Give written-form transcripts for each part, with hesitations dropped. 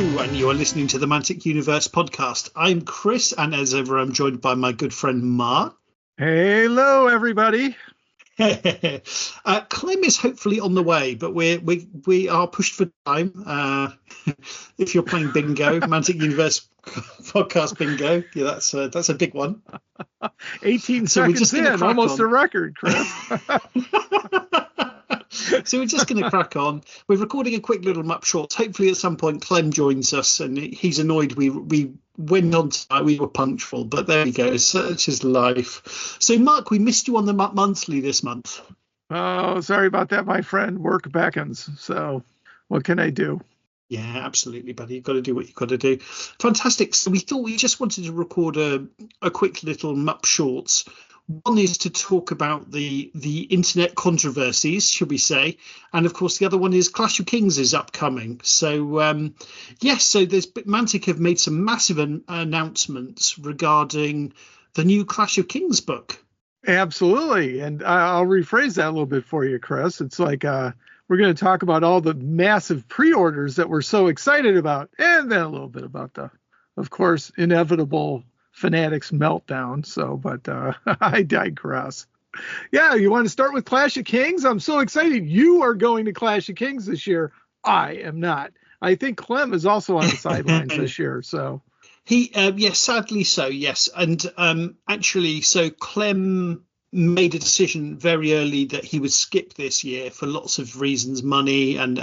And you are listening to the Mantic Universe podcast. I'm Chris, and as ever, I'm joined by my good friend Mark. Hello, everybody. Clem is hopefully on the way, but we are pushed for time. If you're playing bingo, Mantic Universe podcast bingo, yeah, that's a big one. 18 seconds in, almost a record, Chris. So we're just going to crack on. We're recording a quick little map short. Hopefully at some point Clem joins us, and he's annoyed we went on tonight. We were punctual, but there we go. Such is life. So Mark, we missed you on the monthly this month. Oh, sorry about that, my friend. Work beckons. So what can I do? Yeah, absolutely, buddy. You've got to do what you've got to do. Fantastic. So we thought we just wanted to record a quick little mup shorts. One is to talk about the internet controversies, should we say, and of course the other one is Clash of Kings is upcoming. So yes, so Mantic have made some massive announcements regarding the new Clash of Kings book. Absolutely, and I'll rephrase that a little bit for you, Chris. It's like we're going to talk about all the massive pre-orders that we're so excited about, and then a little bit about the, of course, inevitable Fanatics meltdown. So, but I digress. Yeah, you want to start with Clash of Kings? I'm so excited. You are going to Clash of Kings this year. I am not. I think Clem is also on the sidelines this year. So yes, sadly so. Yes, and actually, so Clem made a decision very early that he would skip this year for lots of reasons, money and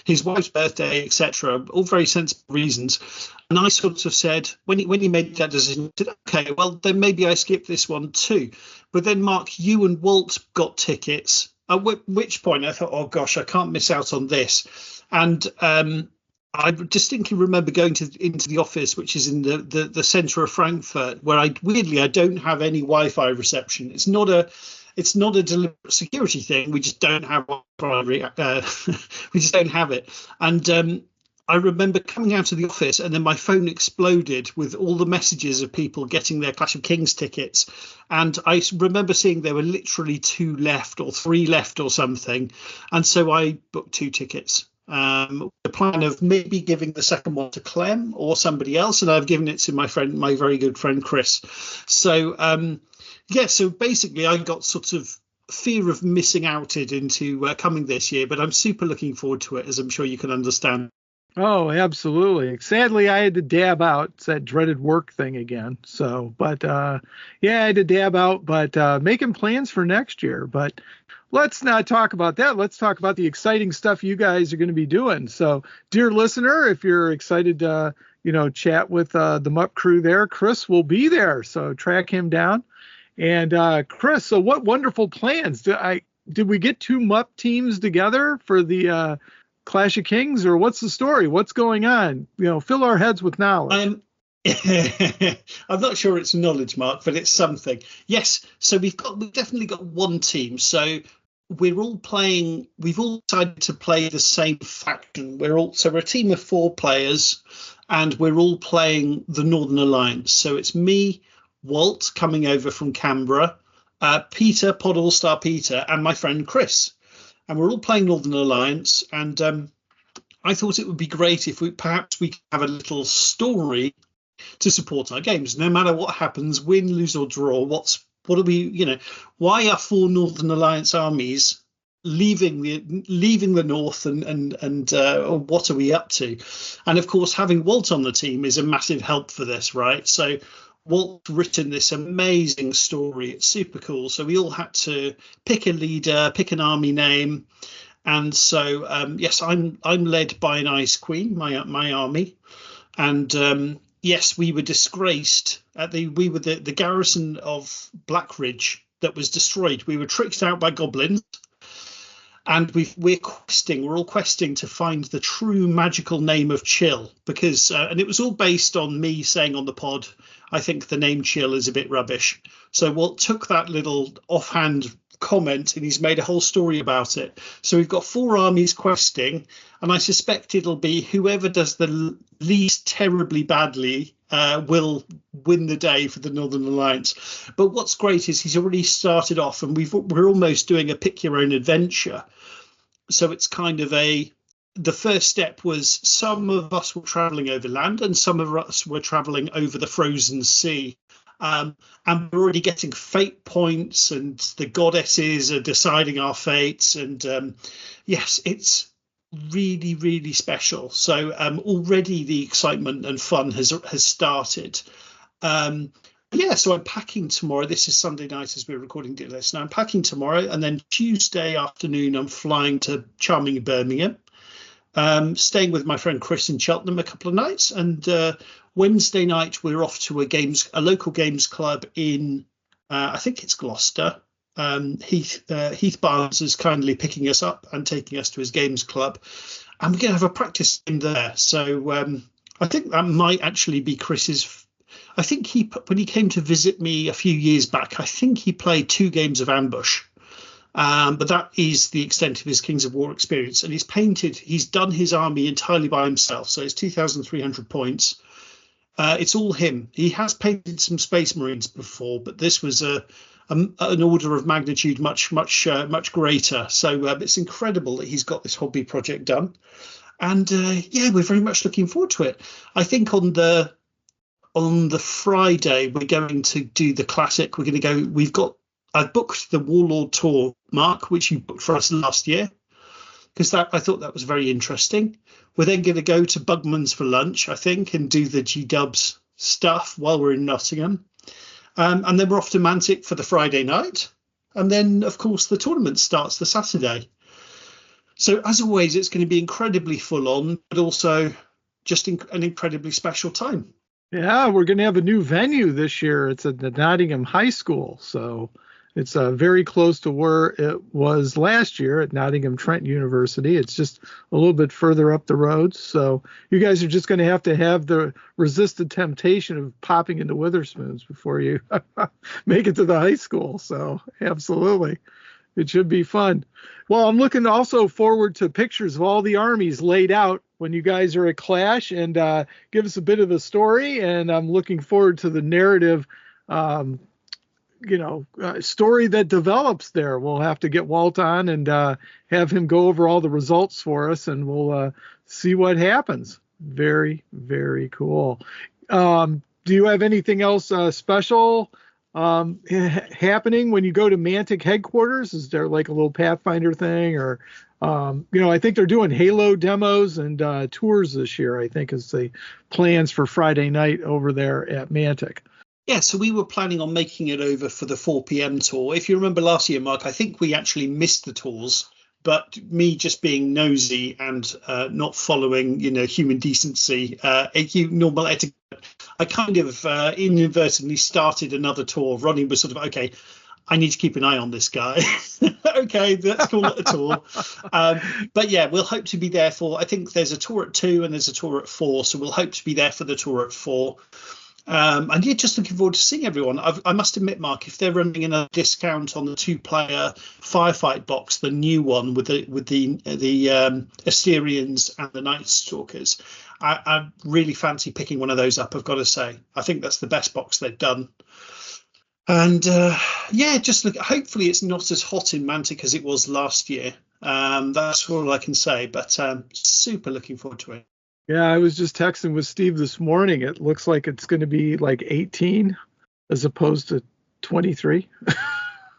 his wife's birthday, etc. All very sensible reasons. And I sort of said, when he made that decision, I said, okay, well, then maybe I skip this one too. But then, Mark, you and Walt got tickets, at which point I thought, oh, gosh, I can't miss out on this. And I distinctly remember going into the office, which is in the centre of Frankfurt, where I don't have any Wi-Fi reception. It's not a deliberate security thing. We just don't have we just don't have it. And I remember coming out of the office, and then my phone exploded with all the messages of people getting their Clash of Kings tickets. And I remember seeing there were literally 2 left or 3 left or something. And so I booked 2 tickets. The plan of maybe giving the second one to Clem or somebody else, and I've given it to my very good friend Chris. So so basically I got sort of fear of missing out into coming this year, but I'm super looking forward to it, as I'm sure you can understand. Oh, absolutely. Sadly, I had to dab out. It's that dreaded work thing again. So, but I had to dab out, but making plans for next year. But let's not talk about that. Let's talk about the exciting stuff you guys are going to be doing. So, dear listener, if you're excited to, chat with the MUP crew there, Chris will be there. So track him down. And Chris, so what wonderful plans? Did we get 2 MUP teams together for the Clash of Kings, or what's the story? What's going on? Fill our heads with knowledge. I'm not sure it's knowledge, Mark, but it's something. Yes, so we've definitely got one team. So we've all decided to play the same faction. We're a team of 4 players, and we're all playing the Northern Alliance. So it's me, Walt, coming over from Canberra, Peter, Pod All-Star Peter, and my friend Chris. And we're all playing Northern Alliance, and I thought it would be great if we could have a little story to support our games. No matter what happens, win, lose or draw, why are 4 Northern Alliance armies leaving the north, and what are we up to? And of course, having Walt on the team is a massive help for this, right? So Walt's written this amazing story. It's super cool. So we all had to pick a leader, pick an army name. And so, yes, I'm led by an Ice Queen, my army. And yes, we were disgraced. We were the garrison of Blackridge that was destroyed. We were tricked out by goblins. And we're all questing to find the true magical name of Chill, because and it was all based on me saying on the pod, I think the name Chill is a bit rubbish. So Walt took that little offhand comment and he's made a whole story about it. So we've got 4 armies questing, and I suspect it'll be whoever does the least terribly badly will win the day for the Northern Alliance. But what's great is he's already started off, and we're almost doing a pick your own adventure. So it's kind of the first step was some of us were traveling over land and some of us were traveling over the frozen sea. And we're already getting fate points, and the goddesses are deciding our fates. And yes, it's really, really special. So already the excitement and fun has started. Yeah, so I'm packing tomorrow. This is Sunday night as we're recording this. Now I'm packing tomorrow, and then Tuesday afternoon I'm flying to charming Birmingham. Staying with my friend Chris in Cheltenham a couple of nights, and Wednesday night we're off to a local games club in I think it's Gloucester. Heath Barnes is kindly picking us up and taking us to his games club, and we're going to have a practice game there. So I think that might actually be Chris's. I think when he came to visit me a few years back, I think he played 2 games of Ambush. But that is the extent of his Kings of War experience. And he's done his army entirely by himself. So it's 2,300 points. It's all him. He has painted some Space Marines before, but this was an order of magnitude much greater. So it's incredible that he's got this hobby project done. And yeah, we're very much looking forward to it. I think on the Friday, we're going to do the classic. We're going to go. I've booked the Warlord tour, Mark, which you booked for us last year, because I thought that was very interesting. We're then going to go to Bugman's for lunch, I think, and do the G-Dubs stuff while we're in Nottingham. And then we're off to Mantic for the Friday night. And then, of course, the tournament starts the Saturday. So, as always, it's going to be incredibly full on, but also just an incredibly special time. Yeah, we're going to have a new venue this year. It's at the Nottingham High School. So it's very close to where it was last year at Nottingham Trent University. It's just a little bit further up the road. So you guys are just going to have the resisted temptation of popping into Witherspoons before you make it to the high school. So absolutely. It should be fun. Well, I'm looking also forward to pictures of all the armies laid out when you guys are at Clash, and give us a bit of a story. And I'm looking forward to the narrative, story that develops there. We'll have to get Walt on and have him go over all the results for us, and we'll see what happens. Very, very cool. Do you have anything else special happening when you go to Mantic headquarters? Is there like a little Pathfinder thing, or I think they're doing Halo demos and tours this year, I think, is the plans for Friday night over there at Mantic. Yeah, so we were planning on making it over for the 4 p.m. tour. If you remember last year, Mark, I think we actually missed the tours, but me just being nosy and not following, human decency, normal etiquette, I kind of inadvertently started another tour. Ronnie was sort of, okay, I need to keep an eye on this guy. Okay, let's call it a tour. But yeah, we'll hope to be there I think there's a tour at 2 and there's a tour at 4. So we'll hope to be there for the tour at 4. And yeah, just looking forward to seeing everyone. I must admit, Mark, if they're running a discount on the 2-player Firefight box, the new one with the Assyrians and the Night Stalkers, I really fancy picking one of those up, I've got to say. I think that's the best box they've done. And yeah, just look. Hopefully, it's not as hot in Mantic as it was last year. That's all I can say. But super looking forward to it. Yeah, I was just texting with Steve this morning. It looks like it's going to be like 18 as opposed to 23.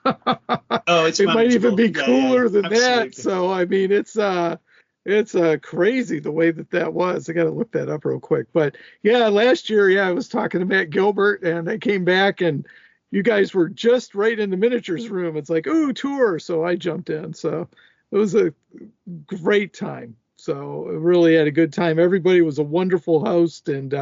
Oh, it might even be cooler than absolutely. that. So I mean, it's crazy the way that was. I got to look that up real quick. But yeah, last year, I was talking to Matt Gilbert, and I came back and you guys were just right in the miniatures room. It's like, ooh, tour. So I jumped in. So it was a great time. So I really had a good time. Everybody was a wonderful host, and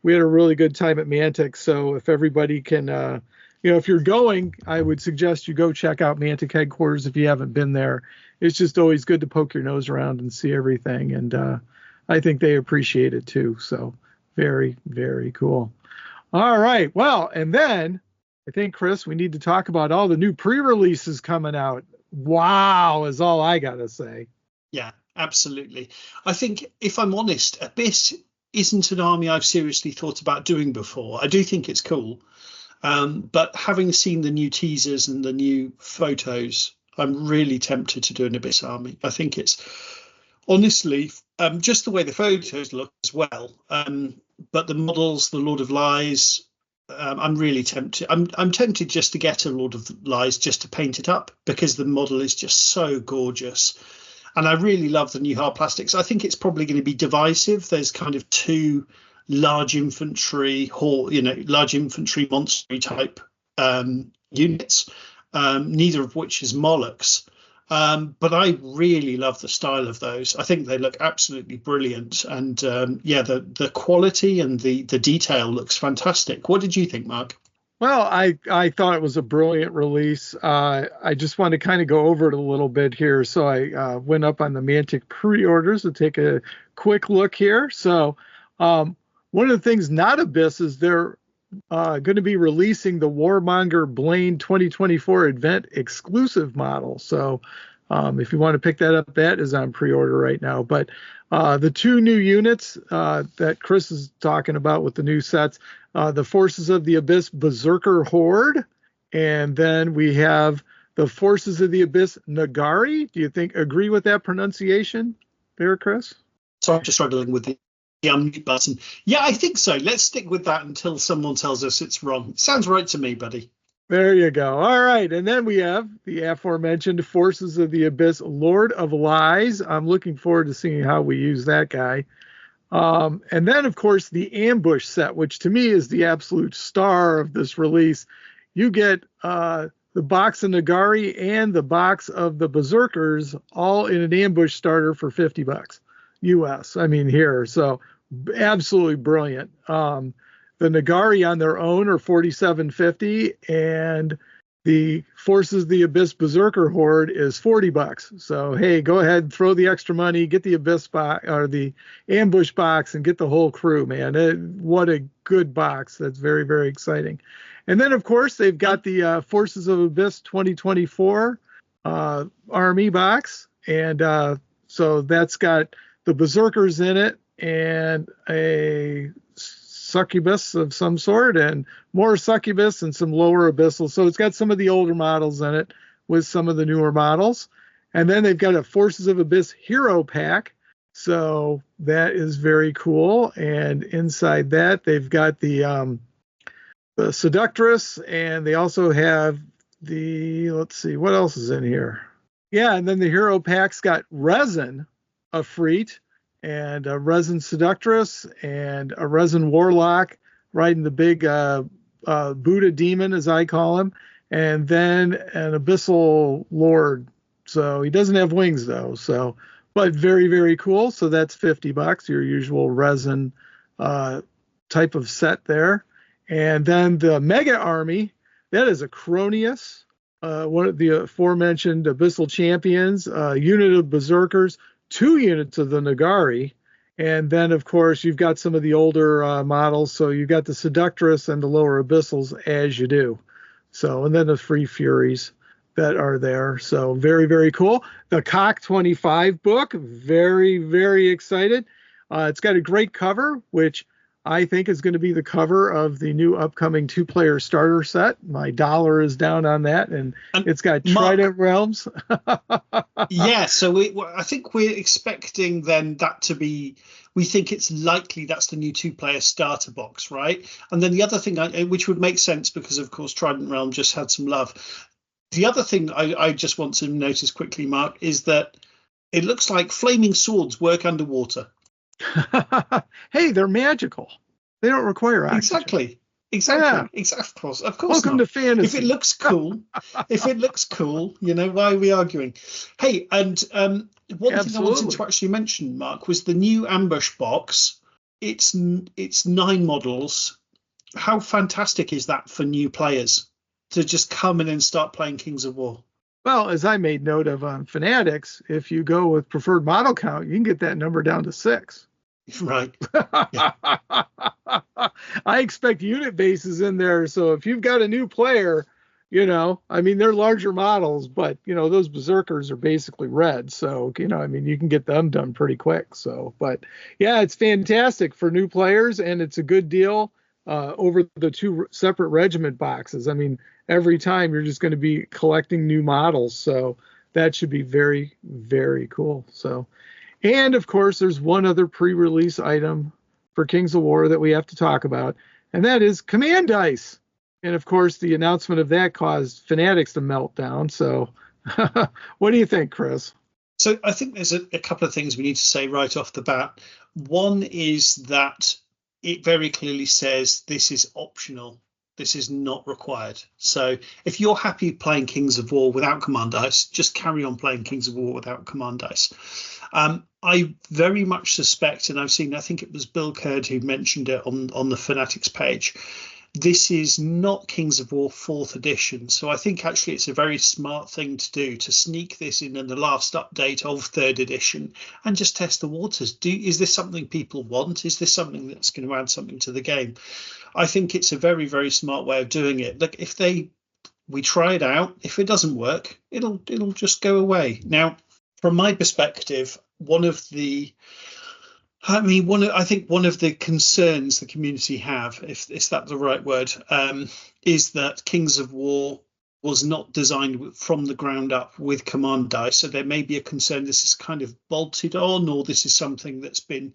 we had a really good time at Mantic. So if everybody can, if you're going, I would suggest you go check out Mantic headquarters if you haven't been there. It's just always good to poke your nose around and see everything. And I think they appreciate it too. So very, very cool. All right. Well, and then I think, Chris, we need to talk about all the new pre-releases coming out. Wow, is all I got to say. Yeah, absolutely. I think, if I'm honest, Abyss isn't an army I've seriously thought about doing before. I do think it's cool. But having seen the new teasers and the new photos, I'm really tempted to do an Abyss army. I think it's honestly, just the way the photos look as well. But the models, the Lord of Lies, I'm really tempted. I'm tempted just to get a Lord of Lies just to paint it up because the model is just so gorgeous. And I really love the new hard plastics. I think it's probably going to be divisive. There's kind of two large infantry monster type units, neither of which is Molochs. But I really love the style of those. I think they look absolutely brilliant. And the quality and the detail looks fantastic. What did you think, Mark? Well, I thought it was a brilliant release. I just want to kind of go over it a little bit here. So I went up on the Mantic pre-orders to take a quick look here. So one of the things not Abyss is they're going to be releasing the Warmonger Blaine 2024 event exclusive model. So if you want to pick that up, that is on pre-order right now. But the two new units that Chris is talking about with the new sets, the Forces of the Abyss Berserker Horde, and then we have the Forces of the Abyss Nagari. Do you agree with that pronunciation there, Chris? So I'm just struggling with the unmute button. Yeah, I think so. Let's stick with that until someone tells us it's wrong. Sounds right to me, buddy. There you go. All right. And then we have the aforementioned Forces of the Abyss Lord of Lies. I'm looking forward to seeing how we use that guy. And then, of course, the Ambush set, which to me is the absolute star of this release. You get the box of Nagari and the box of the Berserkers all in an Ambush starter for $50 US. I mean, here. So absolutely brilliant. The Nagari on their own are $47.50, and the Forces of the Abyss Berserker Horde is $40. So hey, go ahead, throw the extra money, get the Abyss box or the Ambush box, and get the whole crew, man. What a good box! That's very, very exciting. And then of course they've got the Forces of Abyss 2024 Army box, and so that's got the Berserkers in it and a succubus of some sort and more succubus and some lower abyssal. So it's got some of the older models in it with some of the newer models. And then they've got a Forces of Abyss hero pack. So that is very cool. And inside that, they've got the Seductress, and they also have let's see, what else is in here? Yeah, and then the hero pack's got Resin, a Freet, and a Resin Seductress, and a Resin Warlock riding the big Buddha demon, as I call him, and then an Abyssal Lord. So he doesn't have wings, though. So, but very, very cool. So that's $50, your usual Resin type of set there. And then the Mega Army, that is a Cronius, one of the aforementioned Abyssal Champions, unit of Berserkers, 2 units of the Nagari, and then of course you've got some of the older models. So you've got the Seductress and the lower Abyssals, as you do. So, and then the Free Furies that are there. So very, very cool. The Cock 25 book, very, very excited. It's got a great cover, which I think is going to be the cover of the new upcoming 2-player starter set. My dollar is down on that, and it's got Trident Realms. Yeah, so I think we're expecting then that to be, we think it's likely that's the new 2-player starter box, right? And then the other thing, which would make sense because, of course, Trident Realm just had some love. The other thing I just want to notice quickly, Mark, is that it looks like flaming swords work underwater. Hey, they're magical. They don't require oxygen. Exactly. Yeah. Exactly. Of course. Welcome to fantasy. If it looks cool, why are we arguing? Hey, and one thing I wanted to actually mention, Mark, was the new Ambush box. It's 9 models. How fantastic is that for new players to just come in and start playing Kings of War? Well, as I made note of on Fanatics, if you go with preferred model count, you can get that number down to 6. Right. Yeah. I expect unit bases in there. So if you've got a new player, they're larger models, but, those Berserkers are basically red. So, you can get them done pretty quick. So, but yeah, it's fantastic for new players, and it's a good deal over the 2 separate regiment boxes. I mean, every time you're just going to be collecting new models. So that should be very, very cool. So, And of course, there's one other pre-release item for Kings of War that we have to talk about, and that is Command Dice. And of course, the announcement of that caused Fanatics to melt down. So what do you think, Chris? So I think there's a couple of things we need to say right off the bat. One is that it very clearly says this is optional. This is not required. So if you're happy playing Kings of War without command dice, just carry on playing Kings of War without command dice. I very much suspect, and I think it was Bill Kurd who mentioned it on the Fanatics page, this is not Kings of War 4th edition. So I think actually it's a very smart thing to do, to sneak this in the last update of 3rd edition and just test the waters. Is this something people want? Is this something that's going to add something to the game? I think it's a very, very smart way of doing it. Like we try it out. If it doesn't work, it'll just go away. Now, from my perspective, one of the concerns the community have, if is that the right word, is that Kings of War was not designed from the ground up with command dice. So there may be a concern this is kind of bolted on, or this is something that's been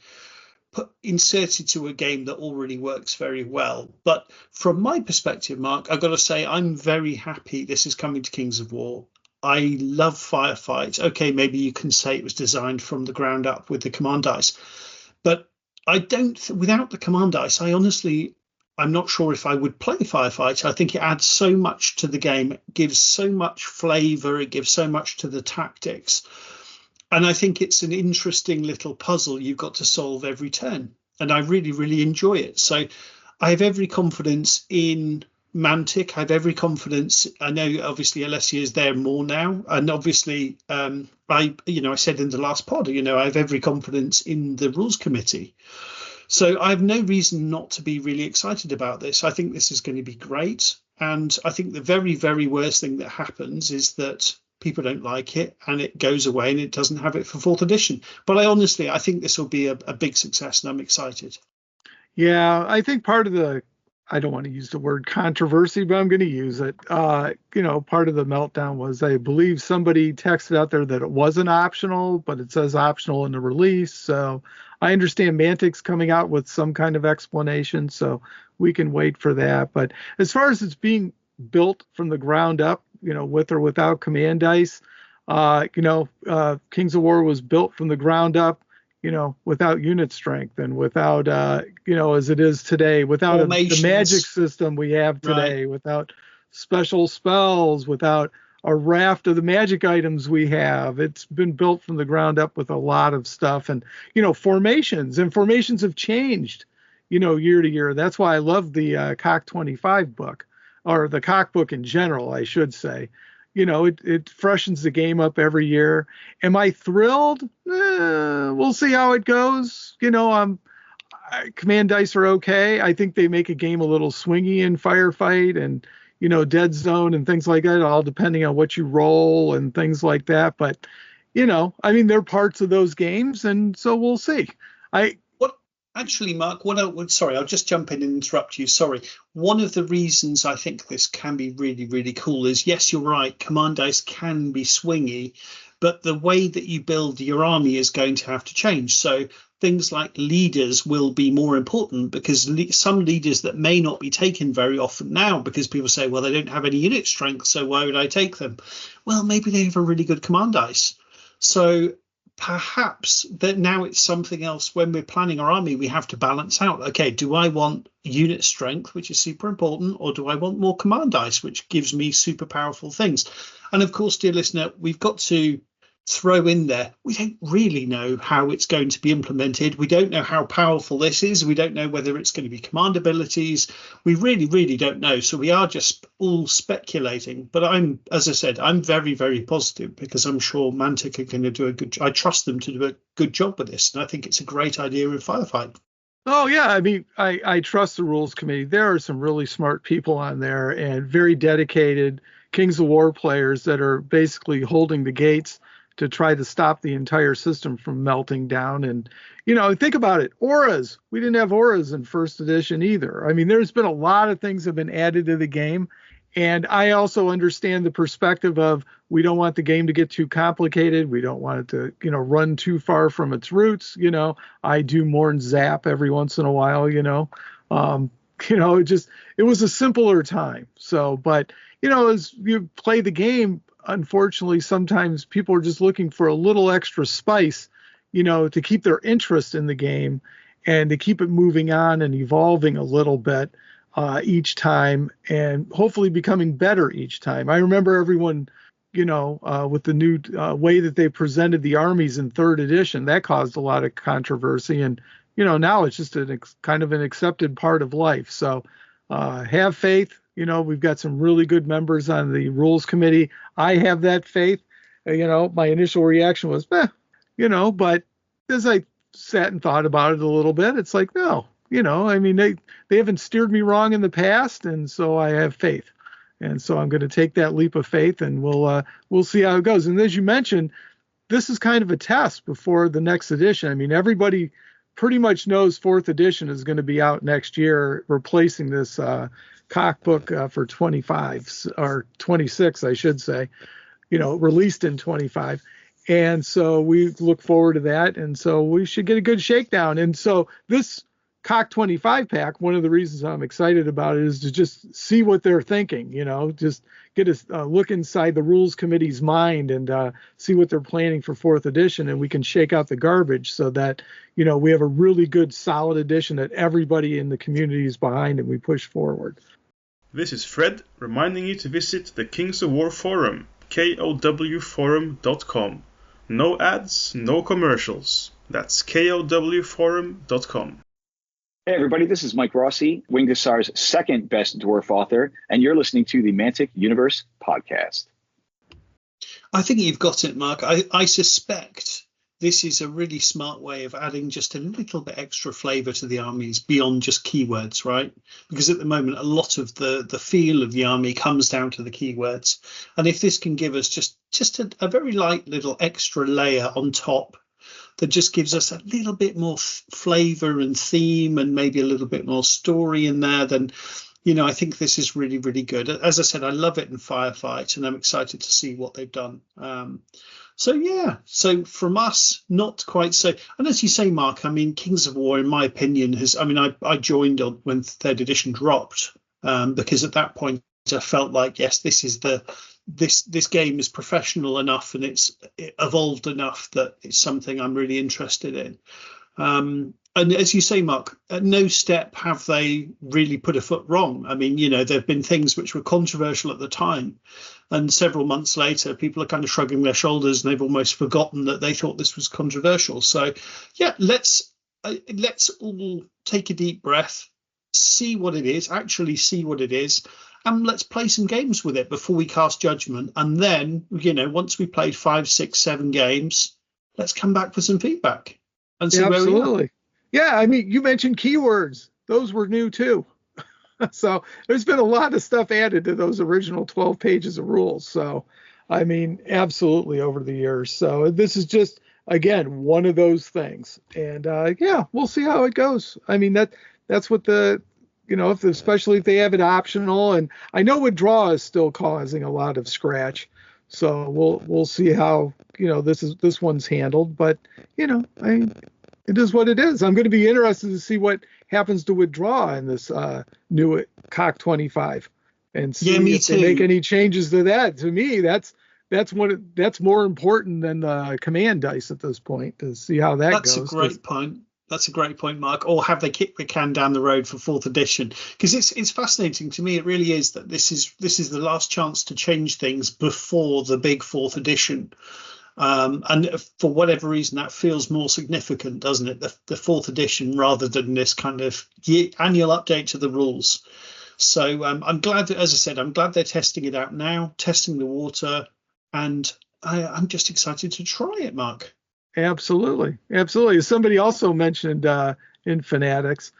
inserted to a game that already works very well. But from my perspective, Mark, I've got to say I'm very happy this is coming to Kings of War. I love Firefight. Okay, maybe you can say it was designed from the ground up with the command dice, but I don't. Without the command dice, I'm not sure if I would play Firefight. I think it adds so much to the game. It gives so much flavour. It gives so much to the tactics. And I think it's an interesting little puzzle you've got to solve every turn. And I really, really enjoy it. So I have every confidence in Mantic. I have every confidence. I know obviously Alessia is there more now. And obviously, I said in the last pod, I have every confidence in the rules committee. So I have no reason not to be really excited about this. I think this is going to be great. And I think the very, very worst thing that happens is that people don't like it and it goes away and it doesn't have it for 4th edition. But I think this will be a big success and I'm excited. Yeah, I think part of I don't want to use the word controversy, but I'm going to use it. Part of the meltdown was, I believe somebody texted out there that it wasn't optional, but it says optional in the release. So I understand Mantic's coming out with some kind of explanation, so we can wait for that. But as far as it's being built from the ground up, with or without command dice, Kings of War was built from the ground up, without unit strength and without, as it is today, without the magic system we have today, right, without special spells, without a raft of the magic items we have. It's been built from the ground up with a lot of stuff, and, formations have changed, year to year. That's why I love the Cock 25 book, or the Cock book in general, I should say. It freshens the game up every year. Am I thrilled? We'll see how it goes. Command dice are okay. I think they make a game a little swingy in Firefight and, Dead Zone and things like that, all depending on what you roll and things like that. But, they're parts of those games, and so we'll see. Actually, Mark, I'll just jump in and interrupt you. Sorry. One of the reasons I think this can be really, really cool is, yes, you're right, command dice can be swingy, but the way that you build your army is going to have to change. So things like leaders will be more important, because some leaders that may not be taken very often now, because people say, well, they don't have any unit strength, so why would I take them? Well, maybe they have a really good command dice. So perhaps that now it's something else. When we're planning our army, we have to balance out, okay, do I want unit strength, which is super important, or do I want more command dice, which gives me super powerful things? And of course, dear listener, we've got to throw in there, we don't really know how it's going to be implemented. We don't know how powerful this is. We don't know whether it's going to be command abilities. We really, really don't know. So we are just all speculating. But as I said, I'm very, very positive, because I'm sure Mantic are going to do I trust them to do a good job with this. And I think it's a great idea in Firefight. Oh, yeah. I trust the rules committee. There are some really smart people on there and very dedicated Kings of War players that are basically holding the gates to try to stop the entire system from melting down. And, think about it. Auras. We didn't have auras in 1st edition either. There's been a lot of things that have been added to the game, And I also understand the perspective of we don't want the game to get too complicated. We don't want it to, run too far from its roots. I do mourn Zap every once in a while, it was a simpler time. So, but, as you play the game, unfortunately, sometimes people are just looking for a little extra spice, to keep their interest in the game and to keep it moving on and evolving a little bit each time, and hopefully becoming better each time. I remember everyone, with the new way that they presented the armies in 3rd edition, that caused a lot of controversy. And, now it's just kind of an accepted part of life. So have faith. We've got some really good members on the rules committee. I have that faith. My initial reaction was, but as I sat and thought about it a little bit, it's like, no, they haven't steered me wrong in the past, and so I have faith. And so I'm going to take that leap of faith, and we'll see how it goes. And as you mentioned, this is kind of a test before the next edition. Everybody pretty much knows 4th edition is going to be out next year, replacing this cockbook for 25 or 26, I should say, released in 25. And so we look forward to that. And so we should get a good shakedown. And so this Cock 25 pack, one of the reasons I'm excited about it is to just see what they're thinking, just get a look inside the rules committee's mind and see what they're planning for 4th edition. And we can shake out the garbage so that, we have a really good, solid edition that everybody in the community is behind and we push forward. This is Fred reminding you to visit the Kings of War forum, kowforum.com. No ads, no commercials. That's kowforum.com. Hey everybody, this is Mike Rossi, Wingdissar's second best dwarf author, and you're listening to the Mantic Universe podcast. I think you've got it, Mark. I suspect this is a really smart way of adding just a little bit extra flavour to the armies beyond just keywords, right? Because at the moment, a lot of the feel of the army comes down to the keywords. And if this can give us just a very light little extra layer on top that just gives us a little bit more flavour and theme and maybe a little bit more story in there, then, I think this is really, really good. As I said, I love it in Firefight, and I'm excited to see what they've done. So from us, not quite so. And as you say, Mark, Kings of War, in my opinion, I joined when 3rd edition dropped because at that point I felt like, yes, this game is professional enough and it's evolved enough that it's something I'm really interested in. And as you say, Mark, at no step have they really put a foot wrong. There have been things which were controversial at the time, and several months later, people are kind of shrugging their shoulders and they've almost forgotten that they thought this was controversial. So, yeah, let's all take a deep breath, see what it is, and let's play some games with it before we cast judgment. And then, once we played 5, 6, 7 games, let's come back for some feedback and see where we are. Yeah, you mentioned keywords. Those were new too. So there's been a lot of stuff added to those original 12 pages of rules. So, absolutely over the years. So this is just, again, one of those things. And we'll see how it goes. That's what especially if they have it optional. And I know withdraw is still causing a lot of scratch. So we'll see how, this one's handled. But, it is what it is. I'm going to be interested to see what happens to withdraw in this new Cock 25 and see if they make any changes to that. To me, that's more important than the command dice at this point, to see how that goes. That's a great point. That's a great point, Mark. Or have they kicked the can down the road for 4th edition? Because it's fascinating to me. It really is that this is the last chance to change things before the big 4th edition. And for whatever reason, that feels more significant, doesn't it? The 4th edition rather than this kind of annual update to the rules. So I'm glad that, as I said, I'm glad they're testing it out now, testing the water, and I'm just excited to try it, Mark. Absolutely. Somebody also mentioned in Fanatics,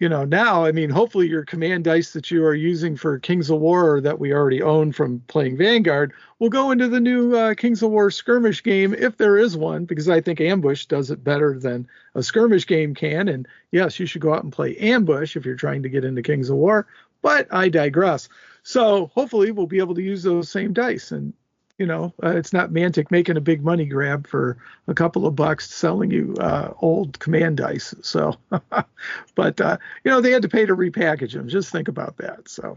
now, hopefully your command dice that you are using for Kings of War that we already own from playing Vanguard will go into the new Kings of War skirmish game, if there is one, because I think Ambush does it better than a skirmish game can. And yes, you should go out and play Ambush if you're trying to get into Kings of War. But I digress. So hopefully we'll be able to use those same dice, and it's not Mantic making a big money grab for a couple of bucks selling you old command dice. So, but they had to pay to repackage them. Just think about that. So.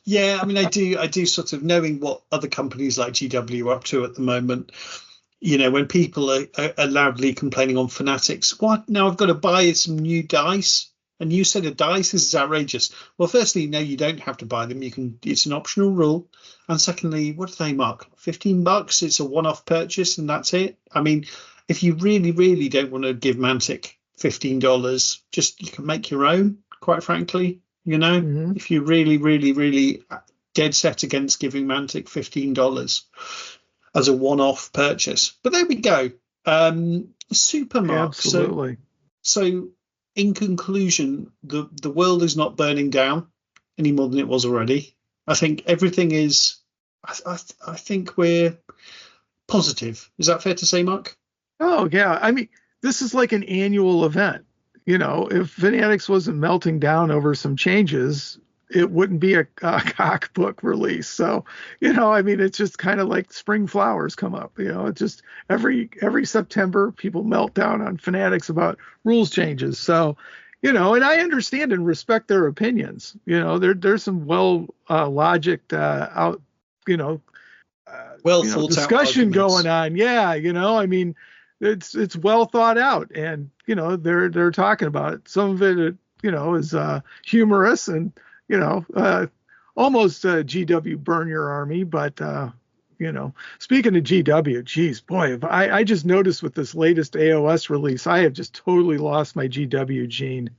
Yeah, I mean, I do sort of, knowing what other companies like GW are up to at the moment. When people are loudly complaining on Fanatics, what? Now I've got to buy some new dice. A new set of dice? This is outrageous. Well, firstly, no, you don't have to buy them. You can. It's an optional rule. And secondly, what do they mark? $15. It's a one-off purchase, and that's it. I mean, if you really, really don't want to give Mantic $15, just you can make your own. Quite frankly, if you really, really, really dead set against giving Mantic $15 as a one-off purchase. But there we go. Supermark. Absolutely. So in conclusion, the world is not burning down any more than it was already. I think everything is. I think we're positive. Is that fair to say, Mark? Oh yeah. I mean, this is like an annual event. If Fanatics wasn't melting down over some changes, it wouldn't be a cock book release. So, I mean, it's just kind of like spring flowers come up. It's just every September people melt down on Fanatics about rules changes. So, and I understand and respect their opinions. There's some logicked out, well thought discussion out going on. Yeah, I mean, it's well thought out, and they're talking about it. Some of it, is humorous and almost GW burn your army. But speaking of GW, geez, boy, I just noticed with this latest AOS release, I have just totally lost my GW gene.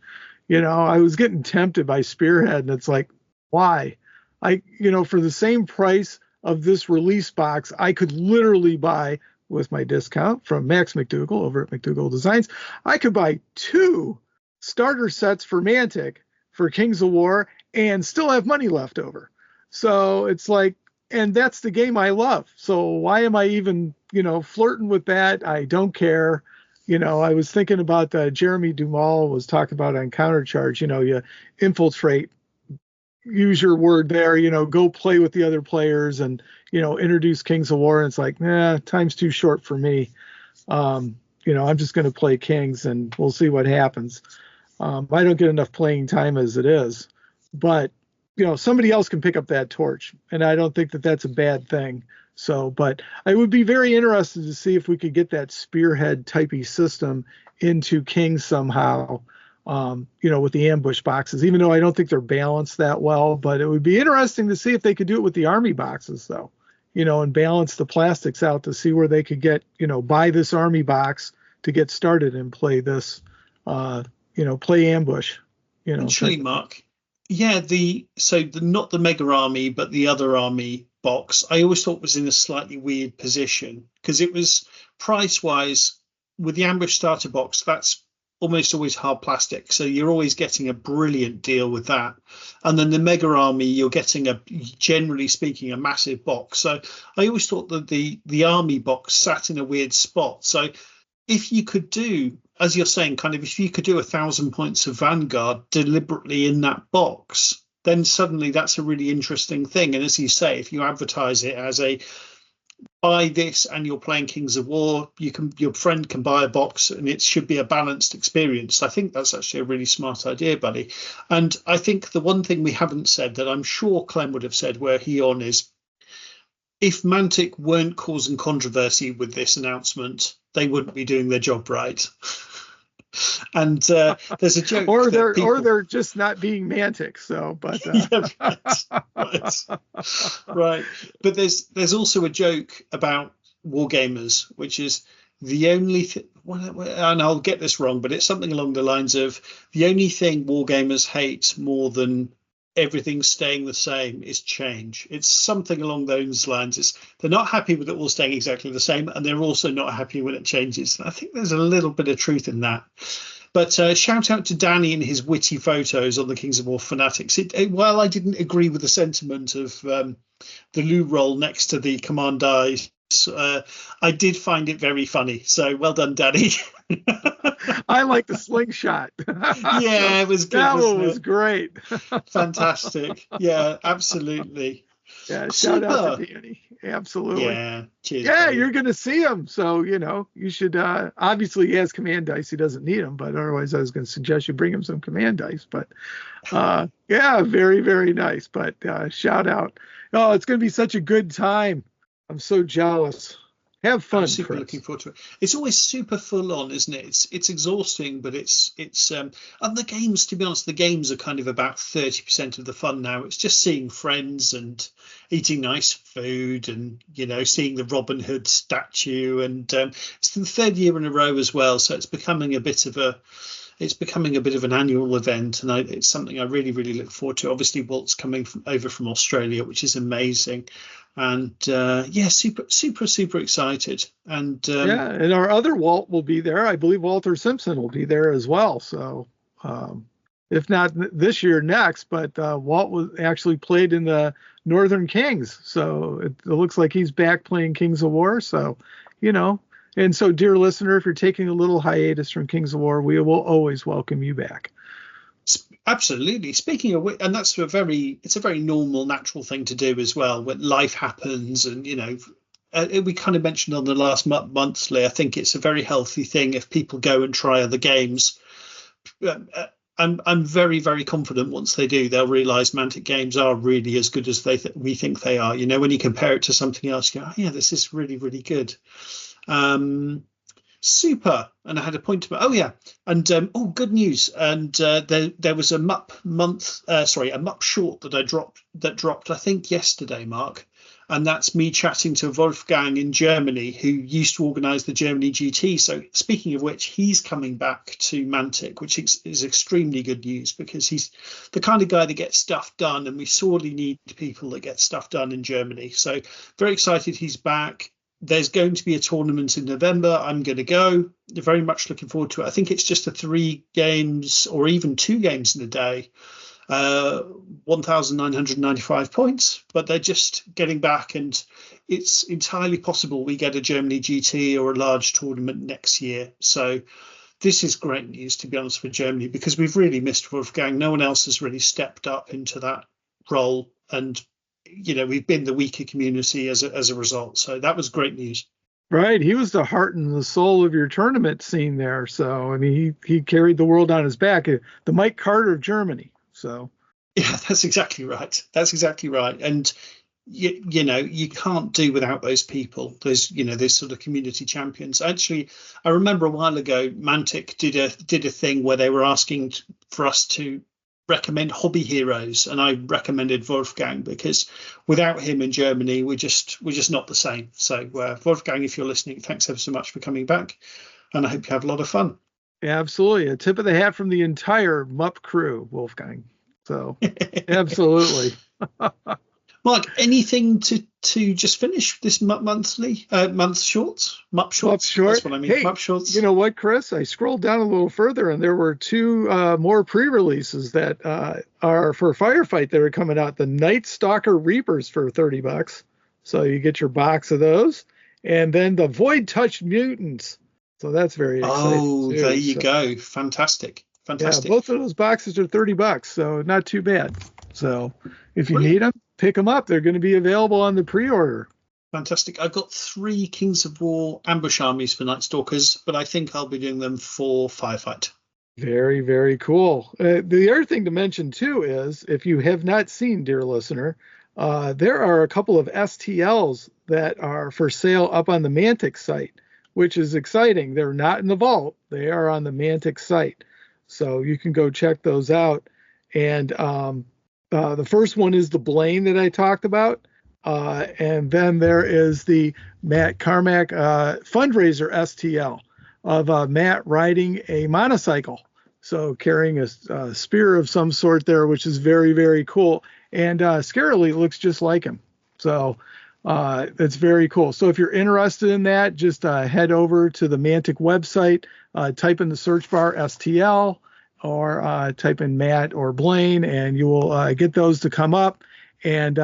I was getting tempted by Spearhead, and it's like, why? For the same price of this release box, I could literally buy, with my discount from Max McDougall over at McDougall Designs, I could buy 2 starter sets for Mantic for Kings of War and still have money left over. So it's like, and that's the game I love. So why am I even, flirting with that? I don't care. I was thinking about Jeremy Dumal was talking about on Countercharge, you infiltrate, use your word there, go play with the other players and, introduce Kings of War. And it's like, time's too short for me. I'm just going to play Kings and we'll see what happens. I don't get enough playing time as it is, but somebody else can pick up that torch, and I don't think that that's a bad thing. So, but I would be very interested to see if we could get that Spearhead typey system into Kings somehow, with the ambush boxes, even though I don't think they're balanced that well, but it would be interesting to see if they could do it with the army boxes though, and balance the plastics out to see where they could get, buy this army box to get started and play this, play ambush, Actually, Mark, yeah, not the Mega Army, but the other army box, I always thought was in a slightly weird position because it was price-wise with the ambush starter box. That's almost always hard plastic, so you're always getting a brilliant deal with that. And then the Mega Army, you're getting generally speaking, a massive box. So I always thought that the army box sat in a weird spot. So if you could do, as you're saying, kind of, if you could do 1,000 points of Vanguard deliberately in that box, then suddenly that's a really interesting thing. And as you say, if you advertise it as a buy this and you're playing Kings of War, your friend can buy a box and it should be a balanced experience. I think that's actually a really smart idea, buddy. And I think the one thing we haven't said that I'm sure Clem would have said were he on is, if Mantic weren't causing controversy with this announcement, they wouldn't be doing their job right. And there's a joke, or they're just not being Mantic. So, but right. But there's also a joke about Wargamers, which is the only and I'll get this wrong, but it's something along the lines of the only thing Wargamers hate more than everything staying the same is change. It's something along those lines. They're not happy with it all staying exactly the same, and they're also not happy when it changes. And I think there's a little bit of truth in that. But shout out to Danny and his witty photos on the Kings of War Fanatics. While I didn't agree with the sentiment of the loo roll next to the Command I I did find it very funny. So well done, Danny. I like the slingshot. Yeah, it was good. That one was great. Fantastic. Yeah, absolutely. Yeah, Super. shout out to Danny. Absolutely. Yeah, cheers. Yeah, buddy. you're going to see him. So, you should, obviously he has command dice. He doesn't need them, but otherwise I was going to suggest you bring him some command dice. But yeah, very, very nice. But shout out. Oh, it's going to be such a good time. I'm so jealous. Have fun, I'm super Chris. looking forward to it. It's always super full on, isn't it? It's exhausting, but it's and the games, to be honest, the games are kind of about 30% of the fun now. It's just seeing friends and eating nice food and seeing the Robin Hood statue, and it's the third year in a row as well, so it's becoming a bit of an annual event, and it's something I really, really look forward to. Obviously, Walt's coming over from Australia, which is amazing, and super excited. And and our other Walt will be there. I believe Walter Simpson will be there as well. So if not this year, next. But Walt was actually played in the Northern Kings, so it looks like he's back playing Kings of War. So And so, dear listener, if you're taking a little hiatus from Kings of War, we will always welcome you back. Absolutely. Speaking of which, and it's a very normal, natural thing to do as well when life happens. And, we kind of mentioned on the last monthly, I think it's a very healthy thing if people go and try other games. I'm very, very confident once they do, they'll realise Mantic Games are really as good as we think they are. When you compare it to something else, you go, oh, yeah, this is really, really good. Super. And I had a point about good news, and there was a MUP short that dropped I think yesterday, Mark, and that's me chatting to Wolfgang in Germany, who used to organize the Germany GT. So speaking of which, he's coming back to Mantic, which is extremely good news, because he's the kind of guy that gets stuff done, and we sorely need people that get stuff done in Germany. So very excited he's back. There's going to be a tournament in November. I'm going to go. Very much looking forward to it. I think it's just 3 games or even 2 games in a day. 1,995 points, but they're just getting back, and it's entirely possible we get a Germany GT or a large tournament next year. So this is great news, to be honest, for Germany, because we've really missed Wolfgang. No one else has really stepped up into that role, and we've been the weaker community as a result. So that was great news. Right. He was the heart and the soul of your tournament scene there. So, I mean, he carried the world on his back, the Mike Carter of Germany. So, yeah, that's exactly right. And, you can't do without those people. Those sort of community champions. Actually, I remember a while ago, Mantic did a thing where they were asking for us to recommend hobby heroes, and I recommended Wolfgang, because without him in Germany we're just not the same. So Wolfgang, if you're listening, thanks ever so much for coming back, and I hope you have a lot of fun. Yeah, absolutely. A tip of the hat from the entire MUP crew, Wolfgang. So absolutely. Mark, anything to just finish this MUP shorts? MUP shorts. That's what I mean. Hey, MUP shorts. You know what, Chris? I scrolled down a little further, and there were 2 more pre-releases that are for Firefight that are coming out. The Night Stalker Reapers for $30, so you get your box of those, and then the Void Touch Mutants. So that's very exciting. Oh, too. There you go. Fantastic. Yeah, both of those boxes are $30, so not too bad. So if you need them, pick them up. They're going to be available on the pre-order. Fantastic. I've got 3 Kings of War ambush armies for Night Stalkers, but I think I'll be doing them for Firefight. Very, very cool. The other thing to mention, too, is if you have not seen, dear listener, there are a couple of STLs that are for sale up on the Mantic site, which is exciting. They're not in the vault. They are on the Mantic site. So you can go check those out. And the first one is the Blaine that I talked about. And then there is the Matt Carmack fundraiser STL of Matt riding a motorcycle. So carrying a spear of some sort there, which is very, very cool. And scarily looks just like him. So it's very cool. So if you're interested in that, just head over to the Mantic website, type in the search bar STL, or type in Matt or Blaine, and you will get those to come up. And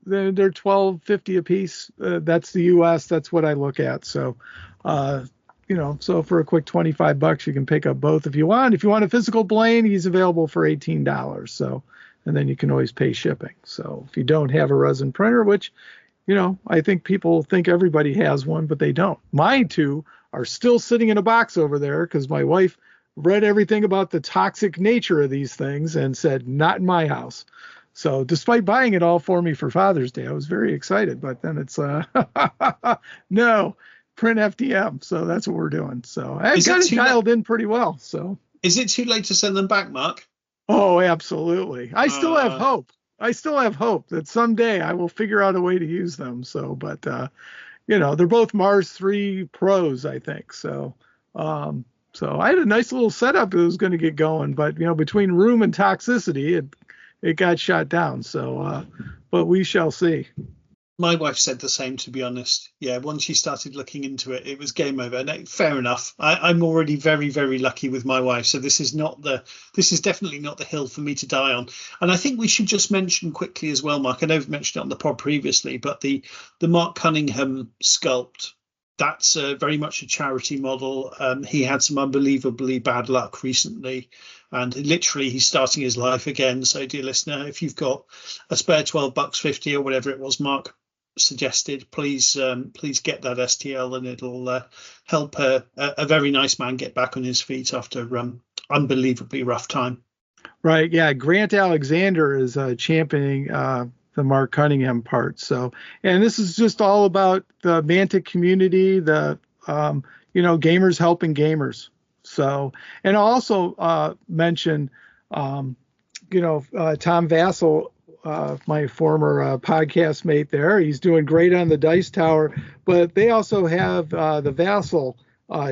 they're $12.50 a piece. That's the U.S. That's what I look at. So, so for a quick $25, you can pick up both if you want. If you want a physical plane, he's available for $18. So, and then you can always pay shipping. So if you don't have a resin printer, which, I think people think everybody has one, but they don't. Mine two are still sitting in a box over there because my wife read everything about the toxic nature of these things and said, not in my house. So despite buying it all for me for Father's Day, I was very excited, but then it's, no, print FDM. So that's what we're doing. So I got it dialed in pretty well. So is it too late to send them back, Mark? Oh, absolutely. I still have hope. I still have hope that someday I will figure out a way to use them. So, but, they're both Mars 3 Pros, I think. So, so I had a nice little setup that was going to get going, but, between room and toxicity, it got shot down. So, but we shall see. My wife said the same, to be honest. Yeah, once she started looking into it, it was game over. And fair enough. I'm already very, very lucky with my wife. So this is definitely not the hill for me to die on. And I think we should just mention quickly as well, Mark. I know we've mentioned it on the pod previously, but the Mark Cunningham sculpt, that's very much a charity model. He had some unbelievably bad luck recently, and literally he's starting his life again. So, dear listener, if you've got a spare $12.50 or whatever it was Mark suggested, please get that STL, and it'll help a very nice man get back on his feet after unbelievably rough time. Right. Yeah. Grant Alexander is championing the Mark Cunningham part. So, and this is just all about the Mantic community, the, gamers helping gamers. So, and I'll also mention, Tom Vassell, my former podcast mate there. He's doing great on the Dice Tower, but they also have the Vassell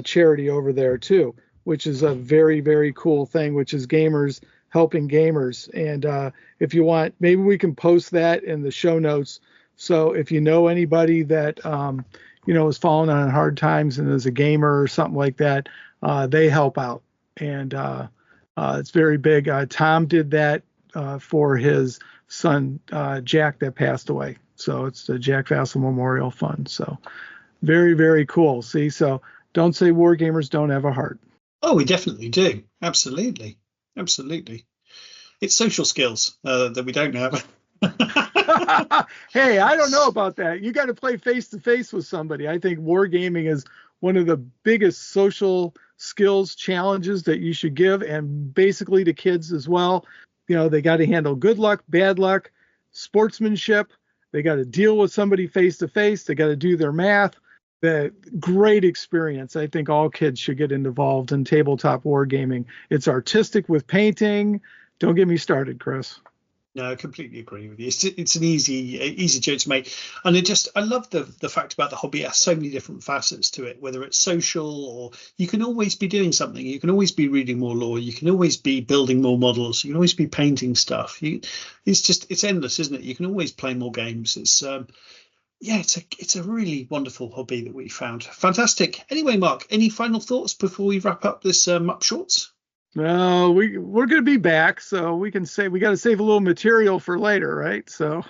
charity over there too, which is a very, very cool thing, which is gamers helping gamers. And if you want, maybe we can post that in the show notes. So if you know anybody that, is falling on hard times and is a gamer or something like that, they help out. And it's very big. Tom did that for his son, Jack, that passed away. So it's the Jack Vassell Memorial Fund. So very, very cool. See, so don't say war gamers don't have a heart. Oh, we definitely do. Absolutely. Absolutely. It's social skills that we don't have. Hey, I don't know about that. You got to play face to face with somebody. I think wargaming is one of the biggest social skills challenges that you should give, and basically to kids as well. They got to handle good luck, bad luck, sportsmanship. They got to deal with somebody face to face. They got to do their math. The great experience. I think all kids should get involved in tabletop wargaming. It's artistic with painting. Don't get me started, Chris. No, I completely agree with you. It's an easy joke to make, and I love the fact about the hobby. It has so many different facets to it. Whether it's social, or you can always be doing something. You can always be reading more lore. You can always be building more models. You can always be painting stuff. It's endless, isn't it? You can always play more games. It's a really wonderful hobby that we found. Fantastic. Anyway, Mark, any final thoughts before we wrap up this Up Shorts? No, we're going to be back, so we can say we got to save a little material for later, right? So,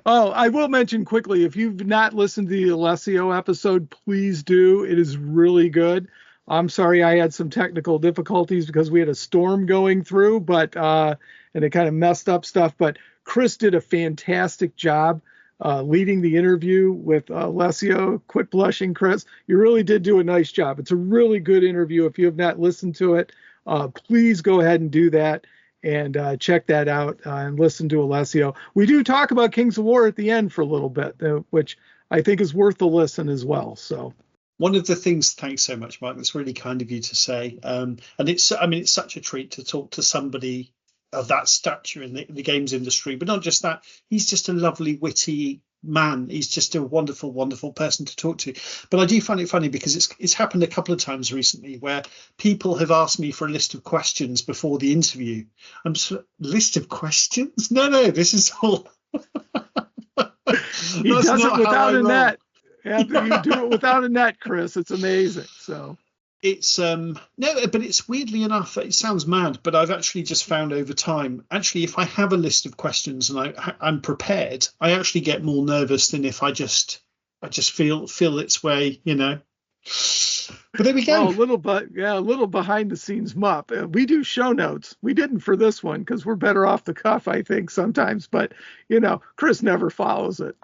I will mention quickly, if you've not listened to the Alessio episode, please do. It is really good. I'm sorry I had some technical difficulties because we had a storm going through, but and it kind of messed up stuff. But Chris did a fantastic job leading the interview with Alessio. Quit blushing, Chris. You really did do a nice job. It's a really good interview. If you have not listened to it, please go ahead and do that and check that out and listen to Alessio. We do talk about Kings of War at the end for a little bit, which I think is worth a listen as well. So one of the things, thanks so much, Mark. That's really kind of you to say. And it's such a treat to talk to somebody of that stature in the games industry, but not just that. He's just a lovely, witty man. He's just a wonderful, wonderful person to talk to. But I do find it funny because it's happened a couple of times recently where people have asked me for a list of questions before the interview. List of questions? No, this is all. He does it without a net. Yeah, you do it without a net, Chris. It's amazing. So It's no, but it's weirdly enough, it sounds mad, but I've actually just found over time, actually, if I have a list of questions and I'm prepared, I actually get more nervous than if I just feel its way, you know. But there we go. Oh, a little behind the scenes mop. We do show notes. We didn't for this one because we're better off the cuff, I think, sometimes. But you know, Chris never follows it.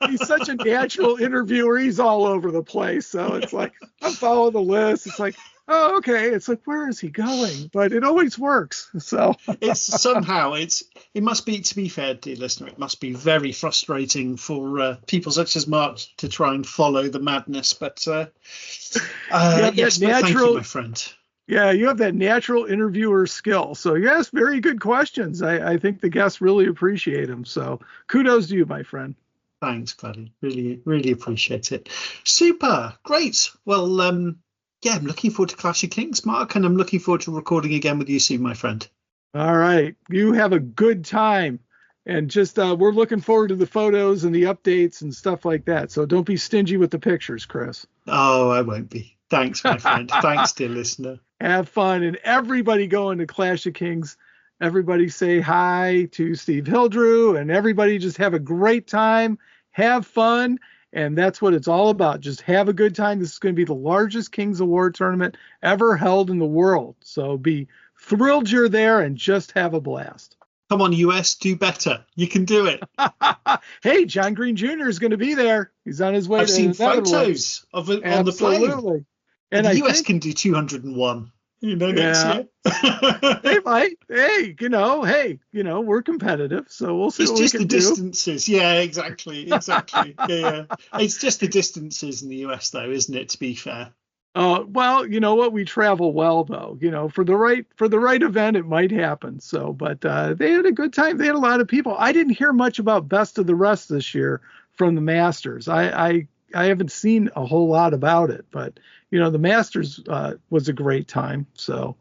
He's such a natural interviewer. He's all over the place. So it's like, I'm following the list. It's like, oh, okay. It's like, where is he going? But it always works. So it's somehow it must be, to be fair, dear listener, it must be very frustrating for people such as Mark to try and follow the madness. But yes, but thank you, my friend. Yeah, you have that natural interviewer skill. So yes, very good questions. I think the guests really appreciate them. So kudos to you, my friend. Thanks, buddy. Really, really appreciate it. Super. Great. Well, yeah, I'm looking forward to Clash of Kings, Mark, and I'm looking forward to recording again with you soon, my friend. All right. You have a good time. And just we're looking forward to the photos and the updates and stuff like that. So don't be stingy with the pictures, Chris. Oh, I won't be. Thanks, my friend. Thanks, dear listener. Have fun. And everybody going to Clash of Kings. Everybody say hi to Steve Hildrew, and everybody just have a great time. Have fun. And that's what it's all about. Just have a good time. This is going to be the largest Kings of War tournament ever held in the world. So be thrilled you're there and just have a blast. Come on, US, do better. You can do it. Hey, John Green Jr. is going to be there. He's on his way. I've seen photos of it on the plane. Absolutely. And the US can do 201. You know, next year. They might. Hey, we're competitive, so we'll see. It's what just we can the distances. Yeah, exactly. Yeah. It's just the distances in the US, though, isn't it? To be fair. Well, you know what? We travel well, though. You know, for the right event, it might happen. So, but they had a good time. They had a lot of people. I didn't hear much about Best of the Rest this year from the Masters. I haven't seen a whole lot about it, but you know, the Masters was a great time. So,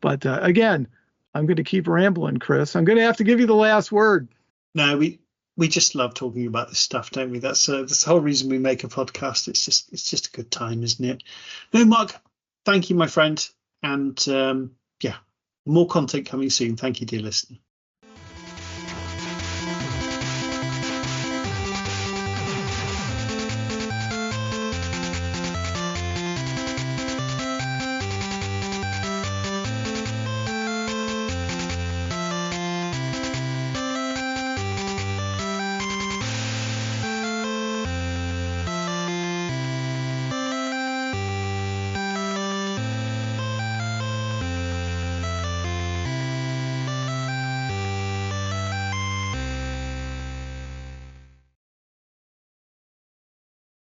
but again, I'm going to keep rambling, Chris. I'm going to have to give you the last word. No, we just love talking about this stuff, don't we? That's the whole reason we make a podcast. It's just a good time, isn't it? No, Mark, thank you, my friend, and yeah, more content coming soon. Thank you, dear listener.